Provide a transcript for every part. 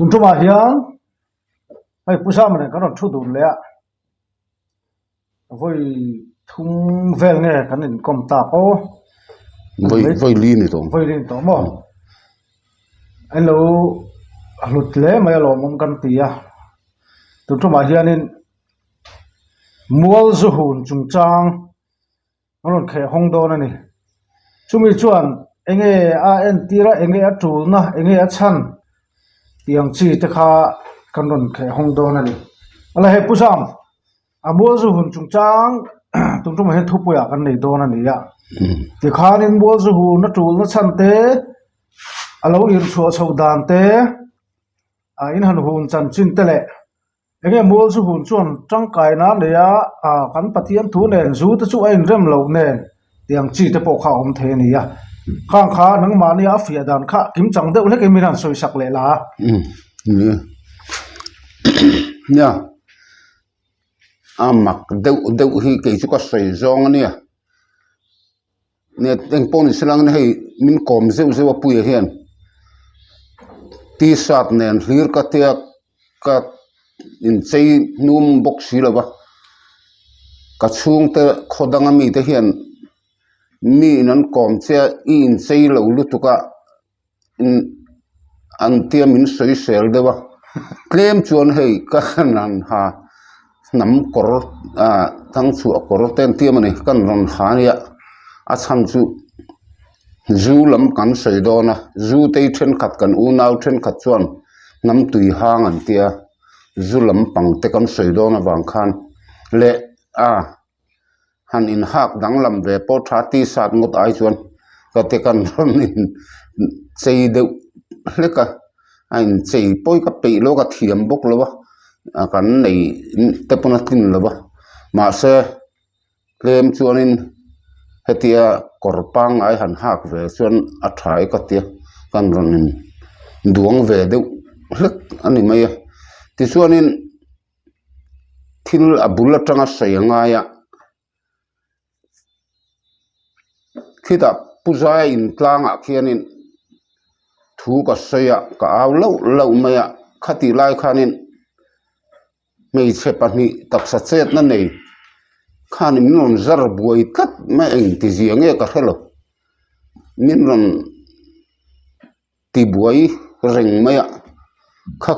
tụi chúng mà hiền hay pusa mình cái nó thu đồn lẽ với thung vel nghe cái này công tác ô với liên này thôi với liên đó mà anh lâu lụt lẽ mà lo mong căn tia tụi chúng mà hiền nên mua du hồn trung trang nó còn khẽ hong đô này chúng mình chuẩn anh ấy anh tira anh ấy chủ na anh ấy chăn tiếng chỉ tất cả căn còn khẽ hong đô này là hệ pusam mua du hồn trung trang tụi chúng mình thu bồi cái này đô này ya thì khá nên mua du hồn nó chủ nó chăn té lâu yên chùa sầu đàn té in hàn hồn chăn chín té lệ anh em mua du hồn chuẩn trong cái nó này cắn bát thiên thú nền du tới chỗ anh rem lâu nền tiếng chỉ tới bộ khảo ông thế này khang khá nắng mà này phía đàn khá kiếm chẳng đâu lấy cái mình làm sôi sặc lệ là nha mặc đâu hi cái chỗ có sợi rong anh nè anh pon silang này mình kom deu apuya hian ti sat nen hlir ka tia ka in chei num box si lawa ka chung te khodanga mi te hian mi nan kom che in chei lo lutuka in an tia min soi sel dewa klem chuan hei ka nan ha nam kor thang chu kor ten tia mani kan ron ha ya a chhan chu zu lam kan soi do na zu te then khat kan u nau then khat chuan nam tui hang an tia zu lam pang te kan soi do na wang khan le han in hak dang lam ve po tha ti sat ngot ai chuan ka te kan ron in chei deuh hleka ain chei poi ka pe lo ka thiam bok lo wa kan nei te pona tin lo wa ma se klem chuan in hetia korpang ai han hak ve chuan a thai ka tia kan ron in duang ve deuh hlek ani mai ti chuan in thil abul atanga sayanga ya khita puja in tlanga khianin thu ka saya ka aw lo maya khati lai khanin mei che pani taksa chet na nei khan min ron zar buai tat ma eng ti ziange ka helo min ron ti buai reng maya kha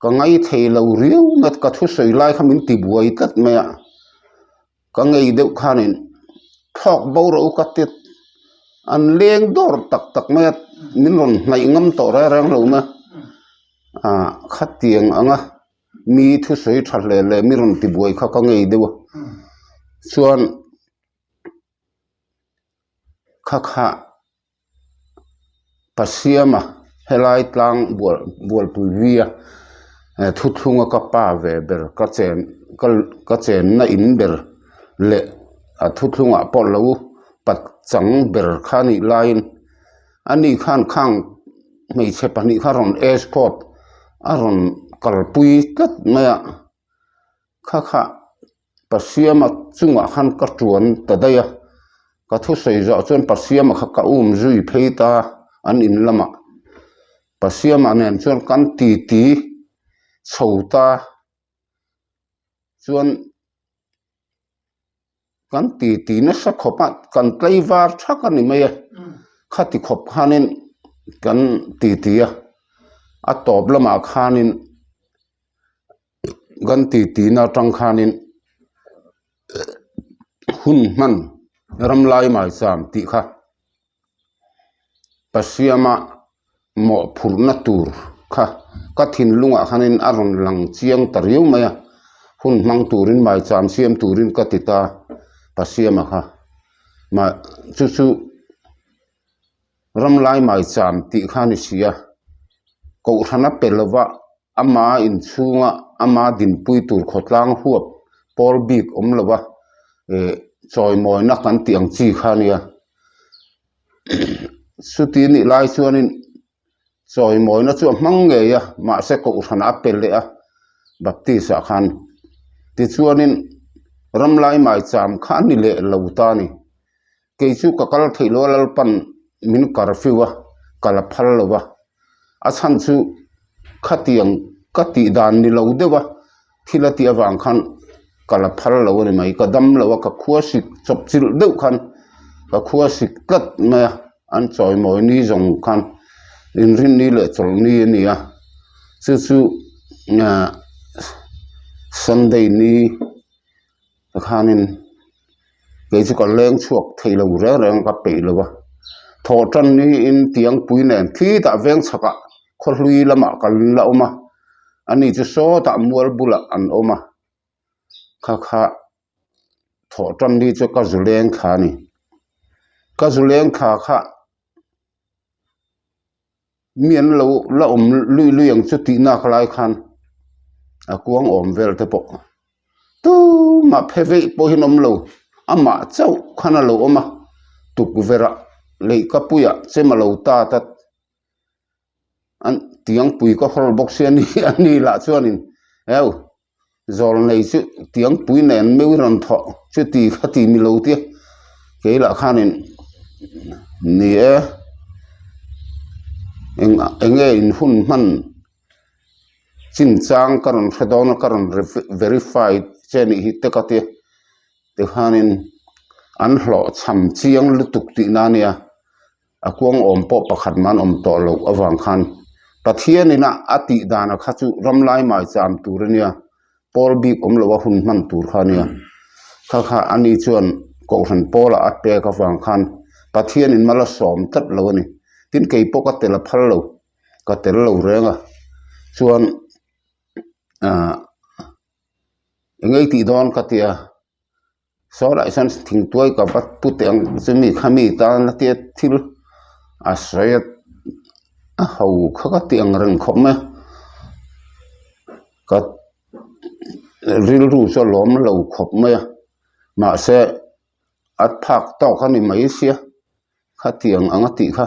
ka ngai thei lo riu nat ka thu soi lai khamin ti buai tat maya ka ngei deuh khanin thok bo ro ka tit an leng dor tak maya min ron ngai ngam to ra rang lo ma khatiang anga mi thu soi thalle le mi ron ti buai kha ka ngei dewa chuan kha pasiama helai tlang bol pulvia thu thunga ka pa ve ber ka chen na in ber le thu thunga pol lo pat chang ber khani line ani khan khang mei che pani kharon escort aron kalpui tat maya kha pasiama chunga khan ka tuan tadaya ka thu sei zo chuan pasiama kha ka zui pheita an in lama pasiama nen chuan kan ti chhota chuan kan ti na sa khopa kan tlaiwar thak ani mai khati khop khanin kan ti a top lama khanin gan ti na tang khanin hun man ramlai mai sam ti kha pasiama mo phurna tur kha ka thin lunga khanin aron lang chiang tariu maya hun mang turin mai cham siam turin ka tita pasiama kha ma chu ramlai mai cham ti khani sia ko thana pelwa ama in chunga ama din pui tur khotlang huap por bik omlawa choi moi na kan tiang chi khania suti ni lai chuanin choi moi na chu mang nge ya ma se ko thana pelle a baptisa khan ti chuanin ramlai mai cham khan ni le lauta ni ke chu ka kal thailo lal pan min karfiwa kala phal lowa a chan chu khatiang kati dan ni lo dewa thila ti awang khan kala phal lo ni mai ka dam lo ka khua sik chop chil deuh khan ka khua sik tlat ma an choi moi ni jong khan in rin ni le chol ni ni a chu Sunday ni khanin cái chú còn lên chuộc thầy lâu ra rồi gặp bị rồi thọ trần ni in tiếng bùi nền khi ta ven sạc ạ khó lui là mà cần là ôm anh ấy chú số ta mua bula ăn ôm khá thọ trần ni cho các du lên khá ni các du lên khá miền lâu là lui lui yang chút tí na khai khan cuống ôm về thế bộ tu mà phê vị bố hin lâu ama cháu khana lo oma tục vera lấy cái bụi à xem mà lâu ta anh tiếng bụi có hol box anh đi là cho anh eo rồi này chứ tiếng bụi nén mấy lần thọ chứ tì khát tì mi lâu tiếc cái là khan nên nè anh nghe in hun man chính trang karon phedon karon verified trên hit tất cả tiếc te khanin an hlo cham chiang lutuk ti na nia akuang om po pakhat man om to lo awang khan pathian ina ati dana kha chu ramlai mai cham turania pol bi om lo hun man tur khania kha ani chuan ko han pola atte ka wang khan pathian in mala som tat lo ni tin kei po ka tel phal lo ka tel lo renga chuan ngai ti don ka tia so lại sang thỉnh tuổi cả bắt bút tiếng chỉ mi khami ta là tiệt thil à sợi hầu khắc tiếng rừng khom á cái rìu rù cho lóm lầu khom á mà sẽ ắt phạc tao khăn đi mấy xia khát tiếng ăn tị khá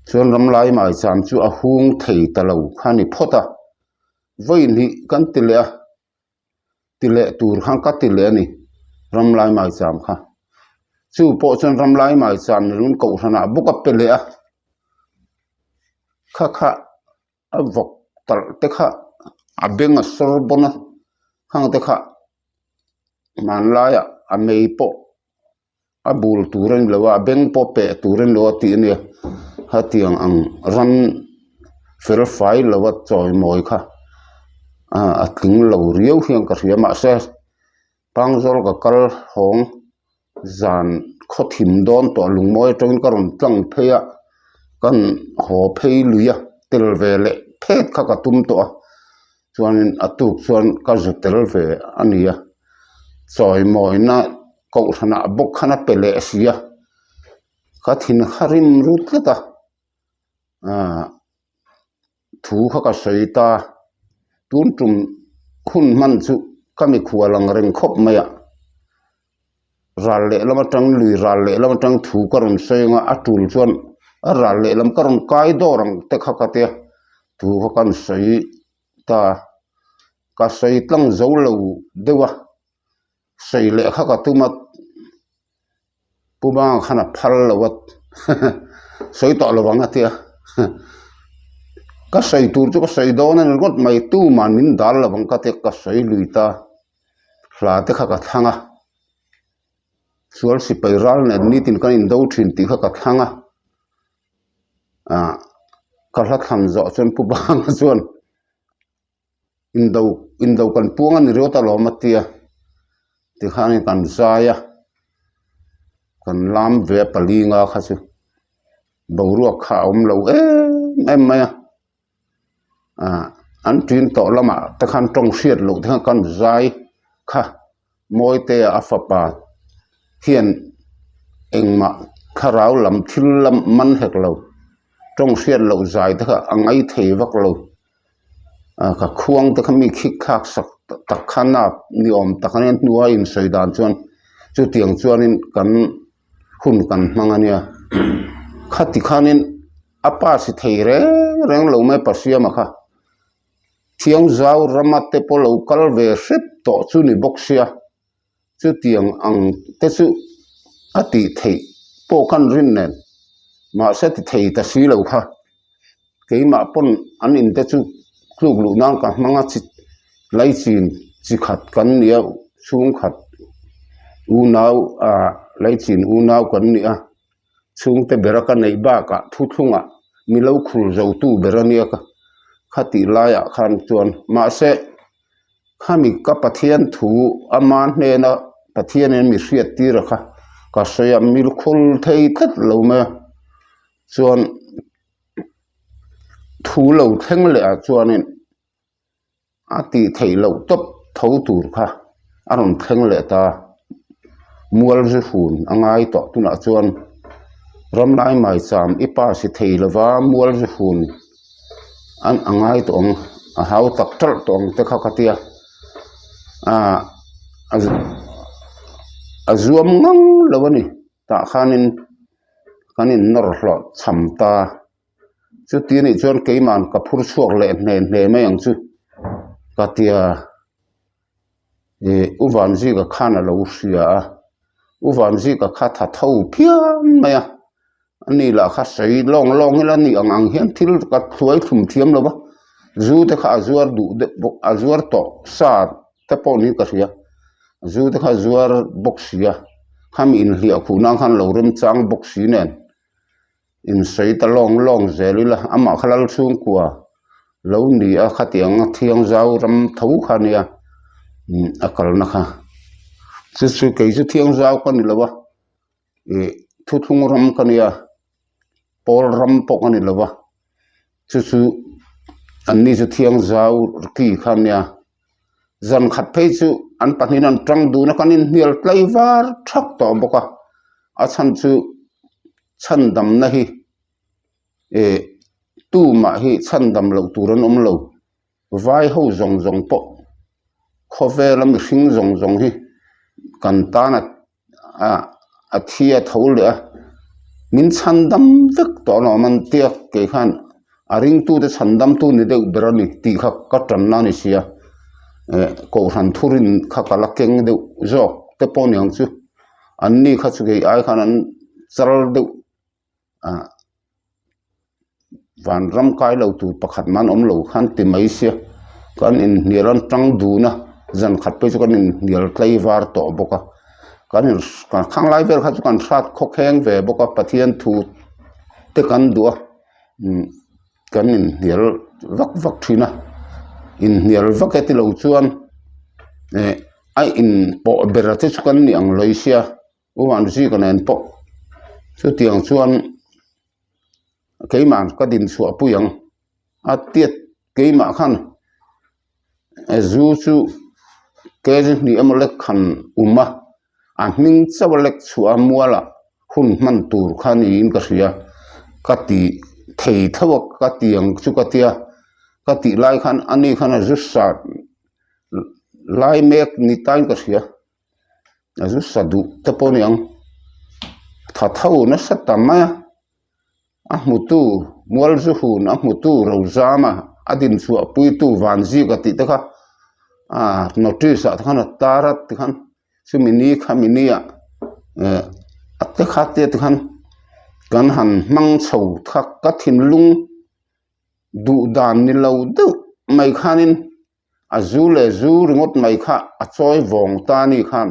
cho lâm lai mà chạm chú hung thầy ta lầu khăn đi phốt à với ni căn tỷ lệ tour hang cắt tỷ lệ này ram lai mai cham kha chu po chon ram lai mai cham ni lun ko thana buka pele a kha avok tal te kha abenga sorbona hang te kha man lai a mei po abul turen lewa beng po pe turen lo ti ni ha tiang ang ran verify lewa choi moi kha a tling lo riau hiang ka ria ma se pangzol ka kal hong zan kho thim don to lungmoi tong ka ron tlang pheya kan ho phei luya tel vele phet kha ka tum to chuan atuk chuan ka zu tel ve ania choi moi na ko thana bok khana pele sia ka thin harim rut lata thu kha ka soita tun tum hun man chu kami khualang reng khop maya ral le lama tang lui ral le lama tang thu karon soinga atul chuan a ral le lam karon kai dorang te kha ka te thu kha kan soi ta ka soi tlang zo lo dewa soi le kha ka tuma puma khana phal lawat soi to lawanga te ka soi tur chu ka soi do na ngot mai tu man min dal lawang ka te ka soi luita hla te kha ka thanga sual si pairal ne ni tin kan in do thin ti kha ka thanga ka hla tham zo chon pu bang chuan in do kan puang ni ro ta lo matia ti khani kan zaya kan lam ve palinga kha chu boruak kha om lo em maya an tin to lama ta khan tong siat lo ta kan zai kha moi te afapa hian engma kharau lam thil lam man hek lo tong siat lo zai ta angai thei vak lo ka khuang ta khami khik khak sak tak khana ni om takhan nuwa in soidan chuan chu tiang chuan in kan hun kan mangania khati khanin apa si theire reng lo mai pasia ma kha thiang zau ramate polo kalve sip to chu ni boxia chu tiang ang te chu ati thei po kan rin nen ma se ti thei ta si lo kha keima pon an in te chu kluk lu nang ka manga chi lai chin chi khat kan nia chung khat u nau lai chin u nau kan nia chung te beraka nei ba ka thu thunga milo khul zo tu berania ka khati laya khan chuan ma se khami ka pathian thu aman ne na pathian en mi hriat ti ra kha ka soya mil khul thei tat lo ma chuan thu lo thleng le a chuan in ati thei lo top tho tur kha aron thleng le ta mual zu hun angai to tuna chuan ram lai mai cham ipa si thei lova mual zu hun an angai to ong a hau tak tar to ong te kha khatia azuam ngang lawani ta khanin kanin nor hlo cham ta chu ti ni chuan keiman ka phur chuak le hne mai ang chu katia uvan ji ka khana lo sia uvan ji ka kha tha thau phiam maya ani la kha sei long la ni ang hian thil ka thuai thum thiam lo ba zu te kha azuar du de azuar to sa te po ni ka ria zu te kha zuar boxia kham in hlia khu nang khan lo rem chang boxi nen in sei ta long zelila ama khalal chung kwa lo ni a khatiang thiang zau ram thau khania akal na kha chu ke chu thiang zau kan ni lawa thu thung ram kania pol ram pok ani lawa chu anni chu thiang zau ki khania zan khat phei chu an panin an tang du na kanin hial tlai var thak to boka a chan chu chan dam na hi tu ma hi chan dam lo turan lo vai ho zong po khovelam hring zong hi kan ta na a thia thole a min chan dam vek to no man tiak ke khan aring tu de chan dam tu ni de berani ti kha ka tam na ni sia ko han thurin kha kala keng de zok te pon yang chu anni kha chu ge ai khan an chal de van ram kai lo tu pakhat man om lo khan ti mai sia kan in niran tang du na zan khat pe chu kan in nial tlai var to boka kan in khang lai ver kha chu kan thrat khok heng ve boka pathian thu te kan du kan in nial vak thina in nial vaketi lo chuan ai in po berate chu kan ni ang loisia uwan ji kan en po chu tiang chuan keiman ka din su apuyang atiet keima khan zu chu ke ni amolek khan umma ahning chawlek chu amuala hun man tur khani in ka ria kati thei thawak ka tiang chu ka tia kati lai khan ani khan zu sa lai mek ni tain ka ria zu sa du te poniang tha thau na satama ahmutu mual zu hun ahmutu rozama adin chu apui tu vanji ka ti ta kha notice a khan tarat ti khan sumini khaminia atte khate ti khan kan han mang chho thak ka thin lung du dan ni lo du mai khanin azule zu ringot mai kha achoi vong ta ni khan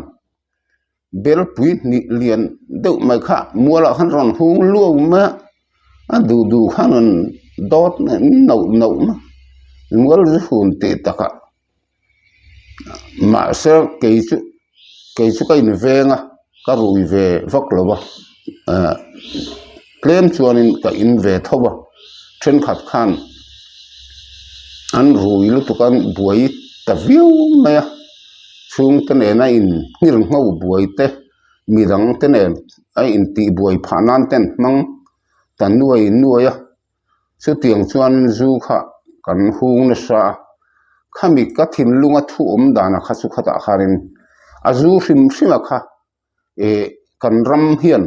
bel pui ni lian du mai kha muala khan ron hung lu ma du khanan dot no ma mual zu hun te taka ma se ke chu kai ni venga ka rui ve vak lowa claim chuanin ka in ve thowa then khat khan an rui lu tukan buai ta viu maya chung te ne na in ngir ngau buai te mirang te ne ai in ti buai phanan ten mang tan nuaya chu tiang chuan zu kha kan hung na sa khami ka thin lunga thu dana kha chu khata kharin azu hrim kha kan ram hian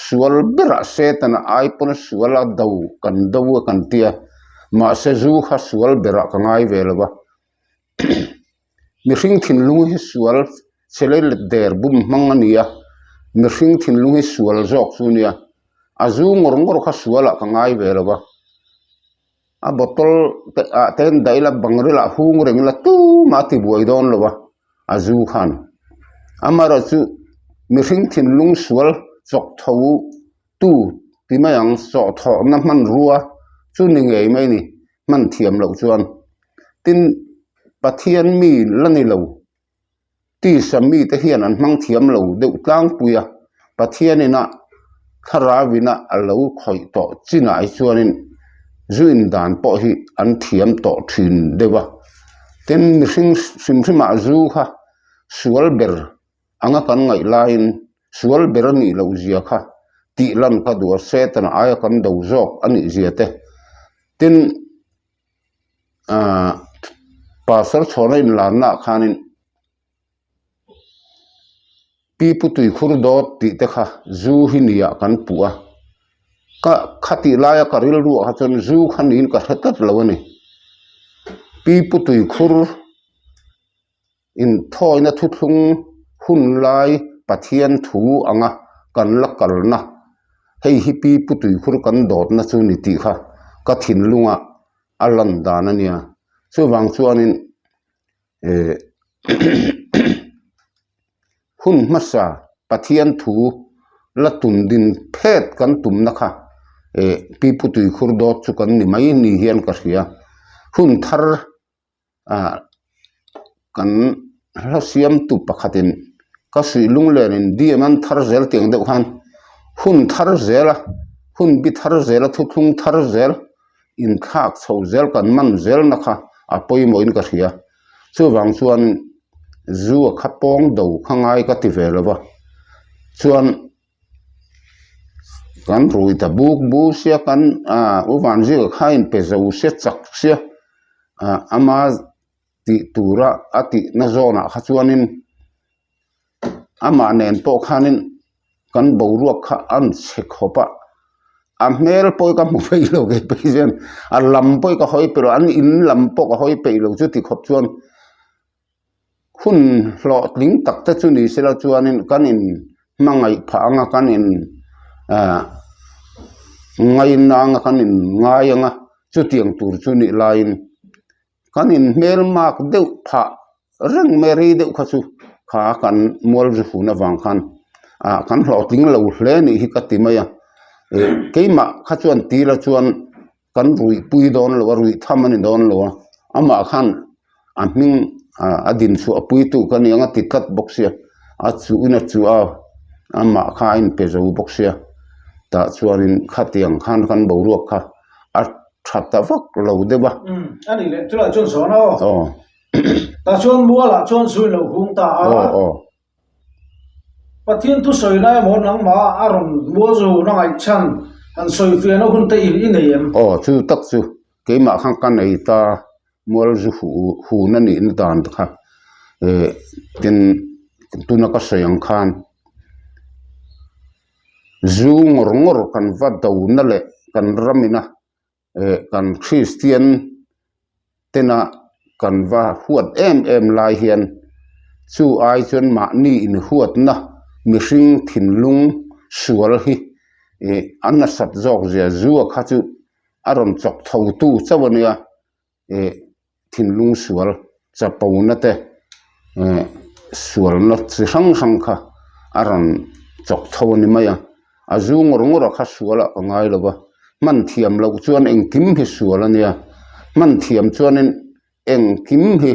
sual bera se tan ai pon suala dau kan tia ma se zu kha sual bera ka ngai velwa mi hring thin lunga hi sual selel der bum mangania mi hring thin lunga hi sual jok chunia azu ngor kha suala ka ngai velwa a bottle ten dai la bangre la hung reng la tu ma ti buai don lo wa azu khan amara chu mihring thin lung sual chok thau tu ti mayang so tho na man ruwa chu ni ngei mai ni man thiam lo chuan tin pathian mi lani lo ti sami te hian an mang thiam lo deuh tlang puya pathian ina tharawina alo khoi to china ai chuanin zuin dan po hi an thiam to thin dewa ten mihring simsima zu kha sual ber anga kan ngai lain sual ber ni lo zia kha ti lan ka dur setan aya kan do zok ani ziate tin pasar chona in lanna khanin pi putui khur do ti te kha zu hi nia kan puwa ka khati laya karil ru ha chon zu khanin ka thatat lawani pi putui khur in thoina thuthlung hun lai pathian thu anga kan la kalna hei hi pi putui khur kan dot na chu ni ti kha ka thin lunga alan dan ania chu wang chuanin hun masa pathian thu la tun din phet kan tum na kha pi putui khur dot chu kan ni mai ni hian ka hria hun thar kan la siam tu pakhatin ka sui lung lenin diaman thar zel teng deuh khan hun thar zela hun bi thar zela thuthlung thar zel in khak chho zel kan man zel na kha apoi moin ka hria chu wang chuan zu kha pong do khangai ka ti velova chuan kan rui ta buk bu sia kan uwan ji kha in pe zo se chak sia ama ti tura ati na zona kha chuanin ama nen po khanin kan boruak kha an sekhopa amel poi ka mu phei lo ge pejen a lam poi ka hoi pero an in lam po ka hoi pe lo chu ti khop chuan hun lo ling tak ta chu ni sela chuanin kan in mangai pha anga kan in ngai na anga kan in ngai anga chu tiang tur chu ni lain kan in mel mak deuh pha reng meri deuh kha chu kha kan mol ju hu na wang khan kan lo ting lo hle ni hi ka ti maya keima kha chuan ti la chuan kan rui pui don lo rui thamani don lo ama khan aming adin su apui tu kan yang ti kat boxia a chu ina chu a ama kha in pe zo boxia ta chuanin khatiang khan kan boruak kha a thata vak lo deba ani le chula chon so na ta chon muala chon sui lo hung ta pathian tu soi lai mo nang ma aron mo zu na ngai chan an soi fe no hun te in nei chu tak chu keima khang kan nei ta mol zu hu na ni in dan kha tin tu na ka sayang khan zu ngor kan va dau na le kan ramina kan Christian tena kan va huat em lai hian chu ai chon ma ni in huat na mihring thinlung sual hi anna sat jok zia zuwa kha chu aron chok thau tu chawania thinlung sual chapau na te sual na chi sang kha aron chok thau ni maya azu ngor kha suala ngai lowa man thiam lo chuan engkim hi sual ania man thiam chuanin engkim hi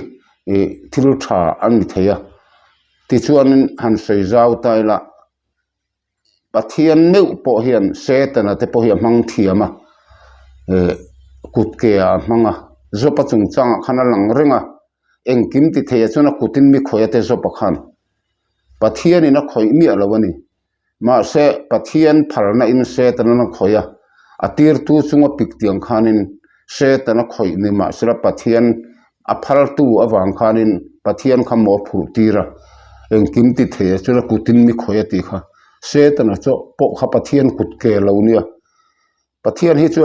thil tha an theya ti chuanin han sei zau tai la pathian meu po hian setana te po hi mang thiama kut ke a manga zopa chung chang khana lang renga engkim ti theya chuna kutin mi khoya te zopa khan pathian ina khoi mi alawani ma se pathian phalna in setana na khoya atir tu chunga piktiang khanin setana khoi ni ma sira pathian a phal tu awang khanin pathian khamo phur tira engkim ti the chuna kutin mi khoya ti kha setana cho po kha pathian kut ke lo nia pathian hi chu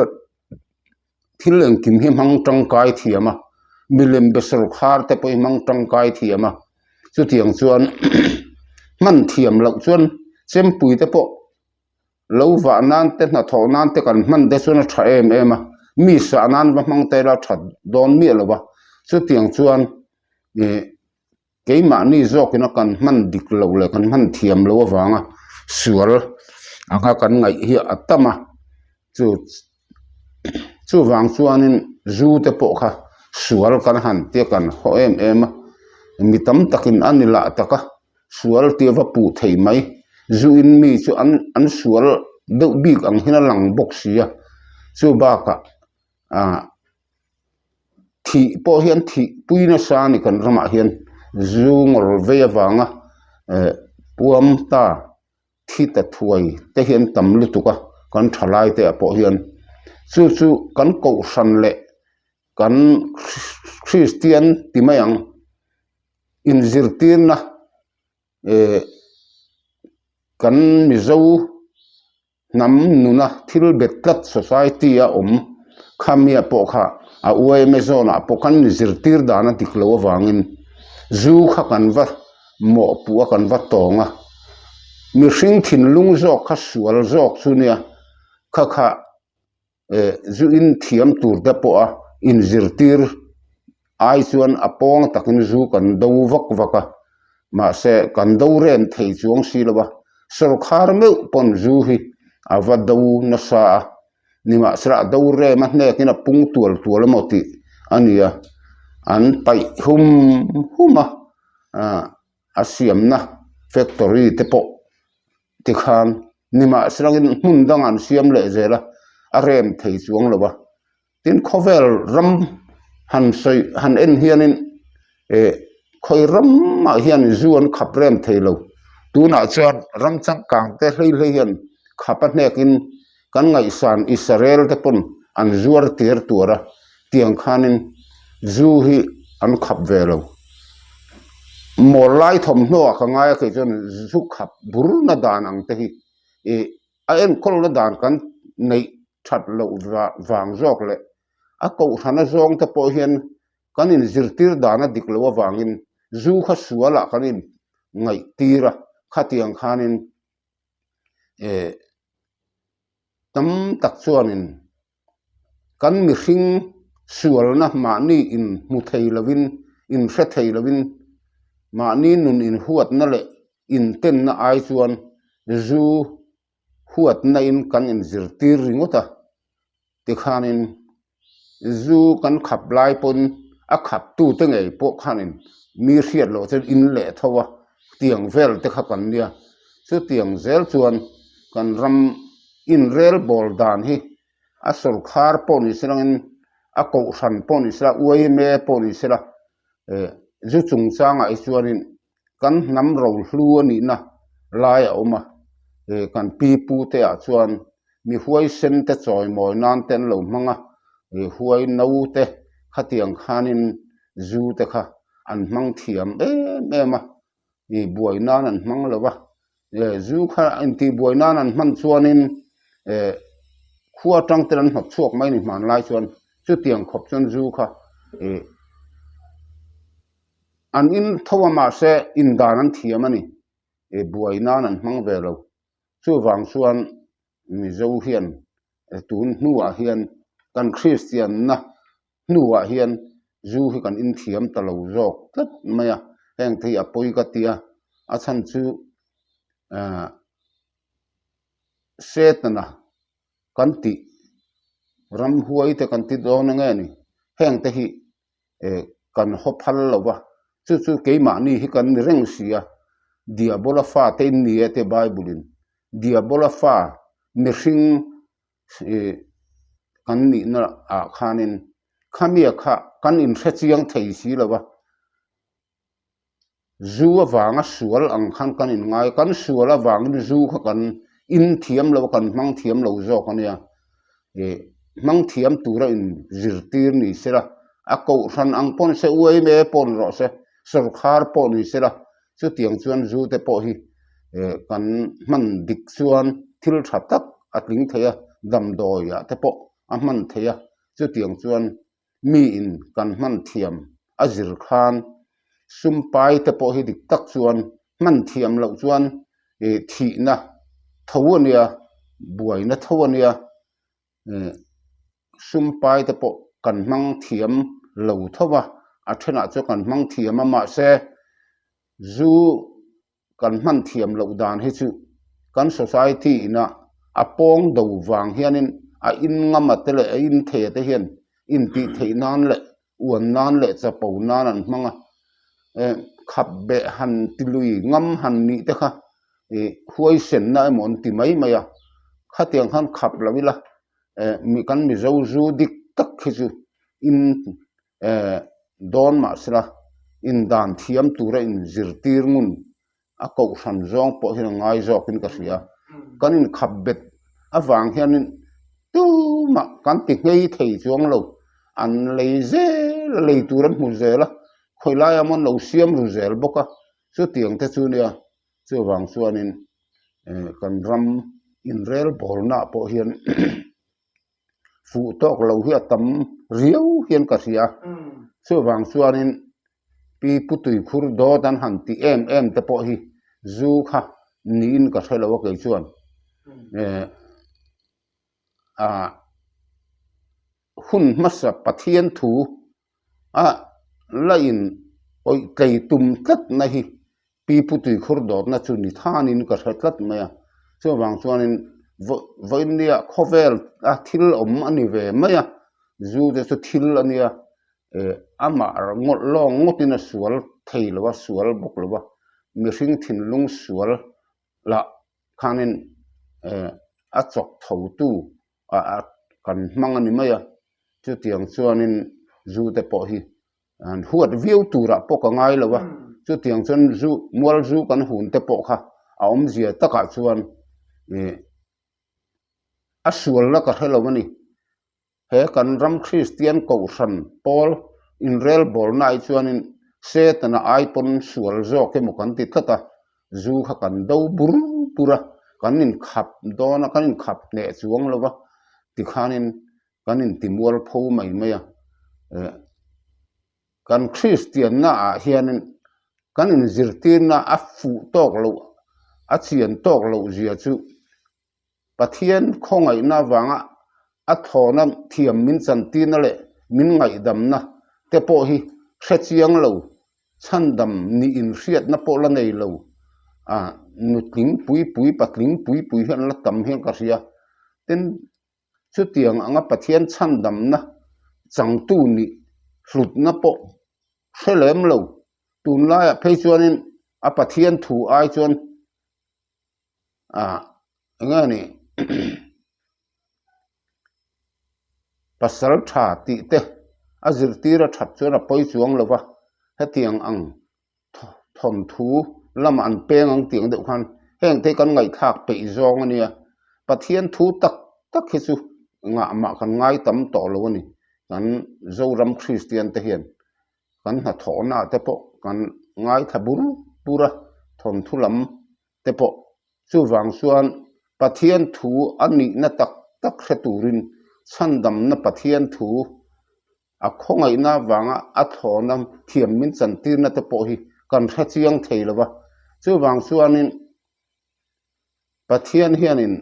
thil engkim hi mang tang kai thiama milem besar khar te poi mang tang kai thiama chu tiang chuan man thiam lo chuan chem pui te po lo wa nan te na tho nan te kan man de chuna tha em mi sa nan va mang te la that don mi lo ba chu tiang chuan ke ma ni zok ina kan man dik lo le kan man thiam lo awanga sual anga kan ngai hi atama chu wang chuanin zu te po kha sual kan han te kan ho em mi tam takin anila taka sual te va pu thei mai zu in mi chu an sual do big ang hina lang box sia chu ba ka thi po hian thi puina sa ni kan rama hian zu ngor ve awanga puam ta thi ta thuai te hian tam lu tuka kan thalai te po hian chu kan ko san le kan Christian timayang in zirtirna kan mizo nam nuna thil betlat society a khamia po kha a uai mezona po kan zirtir dana tiklo wangin zu kha kan va mo pu kan va tonga mi hring thin lung zok kha sual zok chunia kha zu in thiam tur da po a in zirtir ai chuan apong takin zu kan do vaka ma se kan do ren thei chuang si lowa sarkhar me pon zu hi ava do na sa nima sra do re ma ne kina pung tual moti ania an pai huma asiam na factory te po ti khan nima srangin mun dangan siam le zela arem thei chuang lowa tin khovel ram han en hianin khoi ram ma hian zuan khaprem theilo tuna chuan ram chang kang te hlei hian khapa nekin kan ngai san Israel te pon an zuar tir tura tiang khanin zu hi an khap velo molai thom no ka ngai ke chon zu khap bur na dan ang te hi a en kol na dan kan nei that lo wang jok le a ko thana zong te po hian kan in zirtir dana diklo wangin zu kha suala kanin ngai tira khatiang khanin tam tak chuanin kan mi hring sual na mani in mu thei lovin in hre thei lovin mani nun in huat na le in ten na ai chuan zu huat na in kan in zirtir ringota ti khanin zu kan khap lai pon a khap tu te ngei po khanin mi hriat lo chen in le thowa tiang vel te kha kan nia chu tiang zel chuan kan ram in rel bol dan hi a sarkhar pon israngin a ko ran pon isra uai me pon isra zu chung changa i chuanin kan nam ro hlu ani na lai a oma kan pi pu te a chuan mi huai sen te choi moi nan ten lo manga huai nau te khatiang khanin zu te kha an mang thiam ma ni buai nan an mang lowa zu kha an ti buai nan an man chuanin khuwa tang ten an hop chuak mai ni man lai chuan chu tiang khop chuan zu kha an in thowa ma se in dan an thiam ani buai nan an mang ve lo chu wang chuan mi zo hian tun hnuwa hian kan Christian na hnuwa hian zu hi kan in thiam talo jok tlat maya heng thei apoi ka tia a chan chu setna kan ti ram huai te kan ti do na nge ni heng te hi kan hophal lowa chu ke ma ni hi kan reng sia diabola fa te ni te bible diabola fa mi hring kan ni na a khanin khamia kha kan in hrechiang thei si lowa zu awanga sual ang khan kan in ngai kan sual awang ni zu kha kan in thiam lo kan mang thiam lo zo kan ya mang thiam tura in zirtir ni sera a ko ran ang pon se uai me pon ro se sarkhar pon ni sera chu tiang chuan zu te po hi kan man dik chuan thil thatak atling theya dam doya te po a man theya chu tiang chuan mi in kan man thiam azir khan sumpai te po hi dik tak chuan man thiam lo chuan thi na thawania buai na thawania sum pai te po kan mang thiam lo thowa a thena chu kan mang thiam ama se zu kan man thiam lo dan hi chu kan society na apong do wang hianin a in ngama te le a in the te hian in ti theinan le uan nan le chapo nan an manga khap be han tilui ngam han ni te kha huai sen na mon ti mai maya khatiang han khap lawila mi kan mi zo zu dik tak khichu in don ma sra in dan thiam tura in zirtir ngun a ko san zong po hin ngai zok in ka sia kan in khap bet awang hianin tu ma kan ti ngei thei chuang lo an leize lei turan mu zela khoilai amon lo siam ru zel boka chu tiang te chu nia chu wang chuanin kan ram in rel bol na po hian fu tok lo hi atam riau hian ka sia chu wang chuanin pi putui khur do dan han ti em te po hi zu kha nin ka thelo ke chuan hun masa pathian thu a lain oi tei tum tlat na hi pi putui khur do na chu ni thanin ka thlat maya chu wang chuanin voinia khovel a thil om ani ve maya zu de chu thil ania ama ngol long ngotina sual theilowa sual boklowa mi hring thin lung sual la khanin a chok tho tu a kan hmang ani maya chu tiang chuanin zu te po hi an huat view tura po ka ngai lowa chu tiang chon zu mual zu kan hun te po kha a om zia taka chuan a sual la ka helo mani he kan ram Christian ko san Paul in rel bol nai chuanin set na ai pon sual zo ke mo kan ti thata zu kha kan do bur pura kan in khap do na kan in khap ne chuang lowa ti khanin kan in timual pho mai maya kan Christian na a hianin kan in zirtin na a fu tok lo a chian tok lo zia chu pathian khongai na wanga a thona thiam min chan ti na le min ngai dam na te po hi hrechiang lo chandam ni in hriat na po la nei lo nutling pui patling pui han la tam hen ka ria ten chu tiang anga pathian chandam na chang tu ni hlut na po hrelem lo tun la ya phei chuanin a pathian thu ai chuan anga ni pasal tha ti te azirtira that chuan a poi chuang lova hetiang ang thon thu lam an peng ang tiang de khan heng te kan ngai thak pe zong ania pathian thu tak tak hi chu nga ma kan ngai tam to lo ni kan zoram Christian te hian kan ha thona te po kan ngai thabur pura thon thu lam te po chu wang suan pathian thu ani na tak tak kheturin chandam na pathian thu a khongai na wanga a thonam thiam min chantir na te po hi kan hrechiang theilowa chu wang suanin pathian hianin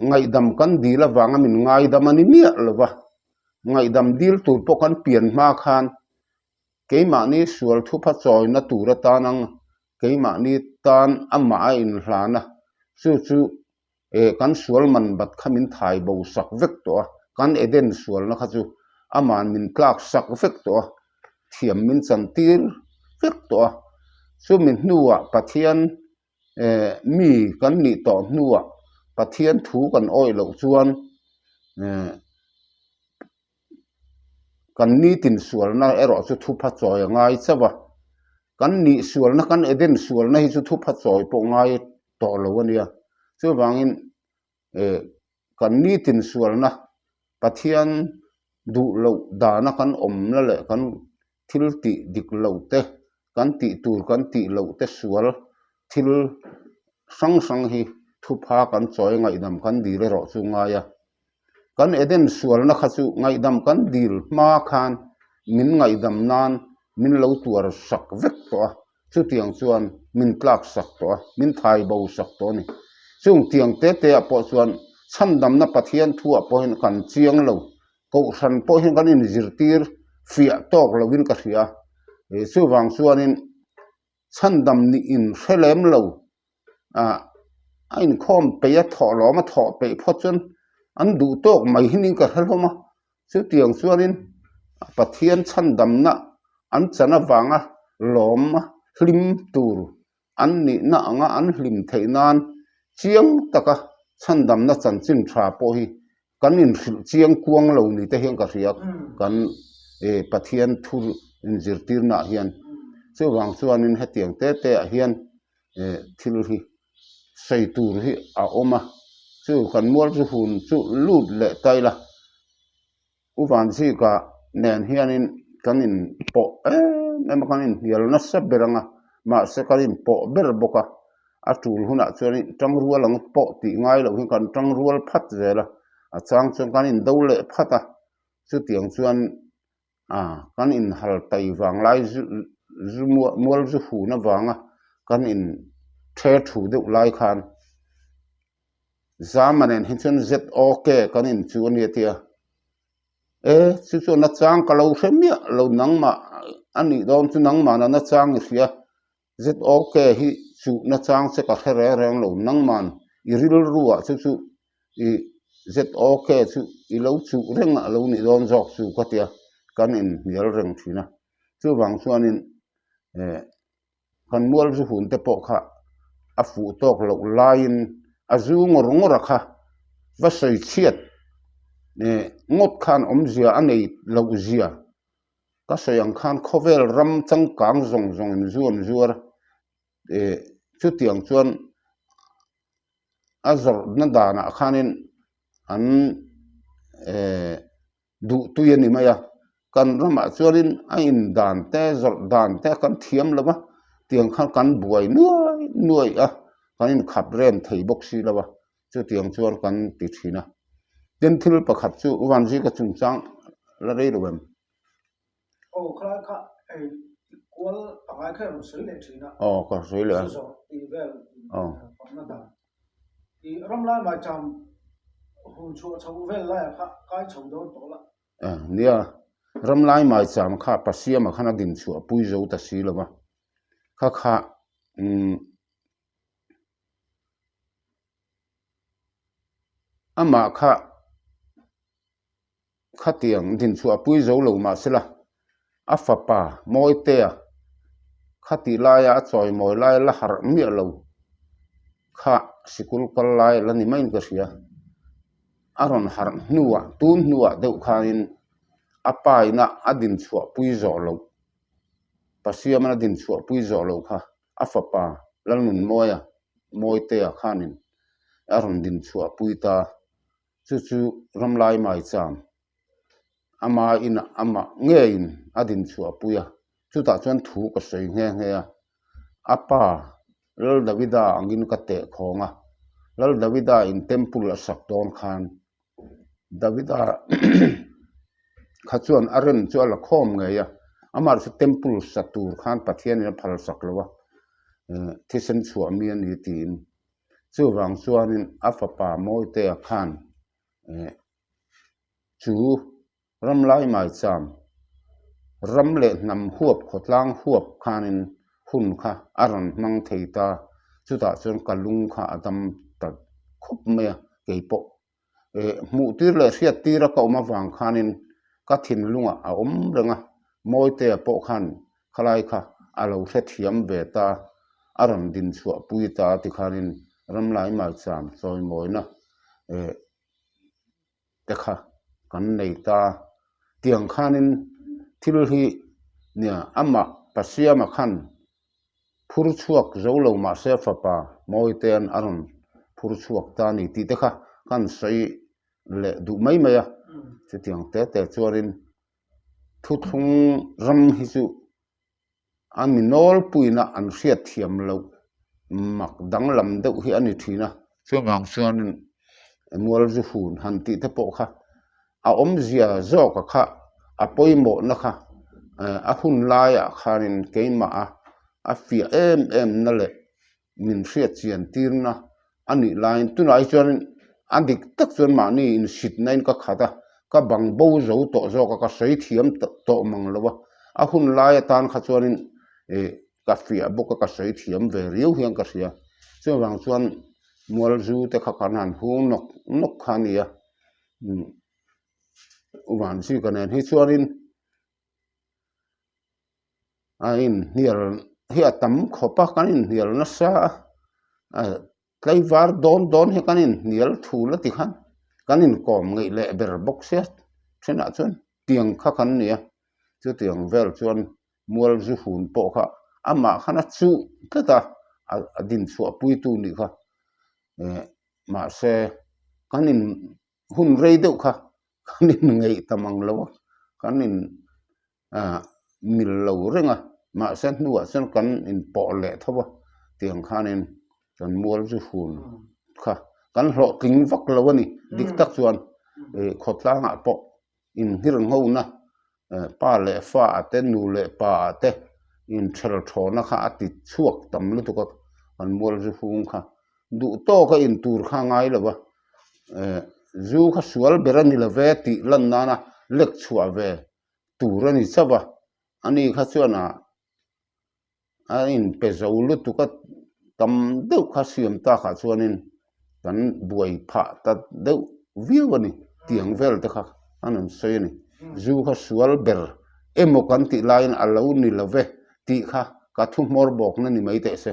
ngai dam kan dila wanga min ngai dam ani mia lowa ngai dam dil tur po kan pian ma khan keima ni sual thu pha choi na tura tanang keima ni tan ama in hlana chu kan sual man bat khamin thai bo sak vek to kan eden sual na kha chu aman min tlak sak vek to thiam min chantir vek to chu min nuwa pathian mi kan ni to nuwa pathian thu kan oi lo chuan kan ni tin sual na ero chu thu pha choi ngai chawa kan ni sual na kan eden sual na hi chu thu pha choi po ngai to lo ania chu wangin kan ni tin sual na pathian du lo da na kan om la le kan thil ti dik lo te kan ti tur kan ti lo te sual thil sang hi thu pha kan choi ngai dam kan di le ro chu nga ya kan eden sual na kha chu ngai dam kan dil ma khan min ngai dam nan min lo tuar sak vek to chu tiang chuan min tlak sak to min thai bo sak to ni chung tiang te a po chuan san dam na pathian thua pohin kan chiang lo ko san pohin kan in zirtir fia tok lovin ka hria e chu wang chuanin san dam ni in hrelem lo in khom pe ya tho lo ma tho pe photun an du tok mai hinin ka hreloma chu tiang chuanin pathian san dam na an chana wanga lom hlim tur an ni na anga an hlim theinan chiang taka san dam na chan chin tha po hi kan in chiang kuang lo ni te hian ka riak kan pathian thur in zirtir na hian chu wang chuanin hetiang te te a hian thil hi sei tur hi a oma chu kan mual chu hun chu lut le taila u van si ka nen hianin kanin po em kanin hial na sa beranga ma se kanin po ber boka atul huna chuani tang rual ang po ti ngai lo hin kan tang rual phat zela a chang chung kanin dole phata chu tiang chuan kanin hal tai wang lai zu mual zu hu na wanga kanin the thu de lai khan zamanen hin chun zet okay kanin chuani tia chu chu na chang ka lo hремia lo nangma ani dom chu nangma na chang ria zet okay hi chu na chang se ka here reng lo nangman I ril ruwa chu chu I zet okay chu I lo chu reng lo ni dom jok chu ka tia kan in nial reng thina chu wang chuanin kan mual zu hun te po kha a fu tok lo lain a zu ngor kha va sei chiat ngot khan omzia anei lo zia ka sayang khan khovel ram chang kang zong zong in zuam zuar chu tiang chuan azor na dana khanin an du tu yani maya kan rama chuanin a in dan te zor dan te kan thiam lama tiang khan kan buai nuai kanin khap rem thei bok si lawa chu tiang chuan kan ti thina den thil pakhat chu wan ji ka chung chang la rei lowem khala kha kual pangai kha sui le thina ka sui le so I vel na da I ramlai ma cham hun chu chau vel la kha kai chau do to la nia ramlai mai cham kha pasia ma khana din chu pui zo ta si lova kha ama kha tiang din chu pui zo lo ma sela afapa moi te kha ti la ya choi moi lai la har mi lo kha sikul kal lai la ni main ka sia aron har nuwa tun nuwa deuh khanin apai na adin chu pui zo lo pasia mana din chu pui zo lo kha afapa lalnun moya moi te khanin aron din chu pui ta chu ramlai mai cham ama in ama nge in adin chu puya chu ta chuan thu ka sei nge apa lal davida angin ka te khonga lal davida in temple a sak don khan davida kha chuan aren chu ala khom nge ya amar chu temple satur khan pathian in phal sak lowa thisen chu ami ani tin chu wang chuanin afapa moi te khan chu ramlai mai cham ramle nam huap khotlang huap khanin hun kha aron mang theita chuta chon kalung kha adam ta khop me keipo mu tir le riat tira ka oma wang khanin ka thin lunga a om renga moi te po khan khalai kha alo the thiam ve ta aron din chu pui ta ti khanin ramlai mai cham choi moina tekha kan nei ta tiang khanin thil hi nia ama pasia ma khan phur chuak zo lo ma se fapa moi ten aron phur chuak ta ni ti tekha kan sei le du mai maya che tiang te chuarin thu thung ram hi chu an minol puina an hriat thiam lo mak dang lam deuh hi ani thina chuang chuanin mual zu hun han ti te po kha a om zia zo ka kha a poimo na kha a hun laia khanin keima a fia em na le min hriat chian tirna ani line tunai chuan adik tak chuan ma ni in sit nain ka khata ka bang bo zo to zo ka sei thiam to mang lowa a hun lai tan kha chuan in ka fia boka ka sei thiam ve riu hiang ka sia chu wang chuan mual zu te kha kan han hu nok khania wan si kan hi chuan in a in hial hi atam khopa kan in hial na sa tlai var don he kan in hial thula ti khan kan in kom ngei le ber box se thena chuan tiang kha kan nia chu tiang vel chuan mual zu hun po kha ama khana chu tata adin chu apui tu ni kha ma se kan in hun rei deuh kha kan in ngei tamang lo kan in mil lo renga ma se nuwa sen kan in po le thowa tiang khanin kan mual zu hun kha kan hlo king vak lo ni dik tak chuan khotla nga po in hirang ho na pa le fa ate nu le pa ate in thel thona kha ati chuak tam lu to ka kan mual zu hun kha du to ka in tur kha ngai lo ba zu kha sual berani la ve ti lan nana lek chua ve turani chawa ani kha chuana a in pe zo lu tu ka tam deuh kha siam ta kha chuanin kan buai pha ta deuh viu ani tiang vel te kha anan sei ni zu kha sual ber emo kan ti lain alo ni love ti kha ka thu mor bok na ni mai te se